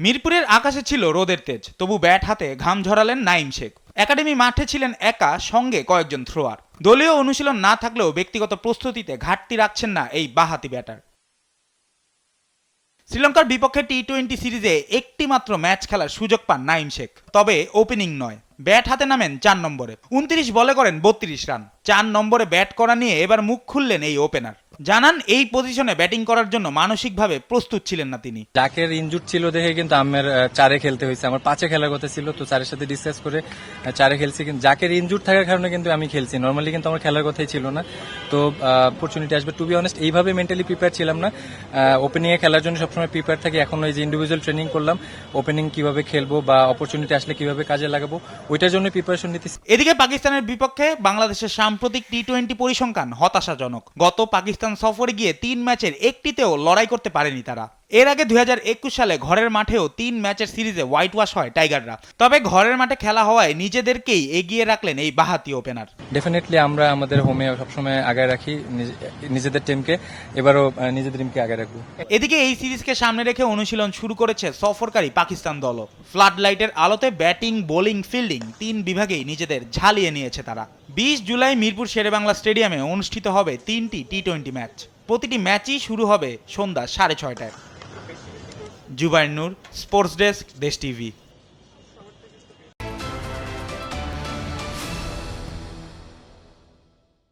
মিরপুরের আকাশে ছিল রোদের তেজ, তবু ব্যাট হাতে ঘাম ঝরালেন নাঈম শেখ। একাডেমি মাঠে ছিলেন একা, সঙ্গে কয়েকজন থ্রোয়ার। দলীয় অনুশীলন না থাকলেও ব্যক্তিগত প্রস্তুতিতে ঘাটতি রাখছেন না এই বাঁহাতি ব্যাটার। শ্রীলঙ্কার বিপক্ষে টি-20 সিরিজে একটি মাত্র ম্যাচ খেলার সুযোগ পান নাঈম শেখ, তবে ওপেনিং নয়। ব্যাট হাতে নামেন 4 নম্বরে, 29 বলে করেন 32 রান। 4 নম্বরে ব্যাট করা নিয়ে এবার মুখ খুললেন এই ওপেনার। জানান এই পজিশনে ব্যাটিং করার জন্য মানসিকভাবে প্রস্তুত ছিলেন না তিনি। জাকের ইনজুর ছিল দেখে কিন্তু আমার 4-এ খেলতে হয়েছে। আমার 5-এ খেলার কথা ছিল, তো 4-এর সাথে ডিসকাস করে 4-এ খেলছি। কিন্তু জাকের ইনজুর থাকার কারণে কিন্তু আমি খেলছি, নর্মালি কিন্তু আমার খেলার কথাই ছিল না। তো অপরচুনিটি আসবে, টু বি অনেস্ট এইভাবে মেন্টালি প্রিপেয়ার ছিলাম না। ওপেনিং এ খেলার জন্য সবসময় প্রিপেয়ার থাকি। এখন ওই যে ইন্ডিভিজুয়াল ট্রেনিং করলাম, ওপেনিং কিভাবে খেলবো বা অপরচুনিটি আসলে কিভাবে কাজে লাগাবো, ওইটার জন্য প্রিপারেশন নিতেছি। এদিকে পাকিস্তানের বিপক্ষে বাংলাদেশের সাম্প্রতিক টি-20 পরিসংখ্যান হতাশাজনক। গত পাকিস্তান সফরে গিয়ে 3 ম্যাচের একটিতেও লড়াই করতে পারেনি তারা। এর আগে 2021 সালে ঘরের মাঠেও 3 ম্যাচের সিরিজে হোয়াইট ওয়াশ হয় টাইগাররা। তবে ঘরের মাঠে খেলা হওয়ায় নিজেদেরকেই এগিয়ে রাখলেন এই বাঁহাতি ওপেনার। ডেফিনেটলি আমরা আমাদের হোমে সবসময় আগায় রাখি নিজেদের টিমকে, এবারও নিজেদের টিমকে আগায় রাখবো। এদিকে এই সিরিজকে সামনে রেখে অনুশীলন শুরু করেছে সফরকারী পাকিস্তান দলও। ফ্লাড লাইটের আলোতে ব্যাটিং, বোলিং, ফিল্ডিং 3 বিভাগেই নিজেদের ঝালিয়ে নিয়েছে তারা। 20 জুলাই মিরপুর শেরেবাংলা স্টেডিয়ামে অনুষ্ঠিত হবে 3টি টি-20 ম্যাচ। প্রতিটি ম্যাচই শুরু হবে সন্ধ্যা 6:30টায়। জুবাইর নূর, স্পোর্টস ডেস্ক, দেশ টিভি।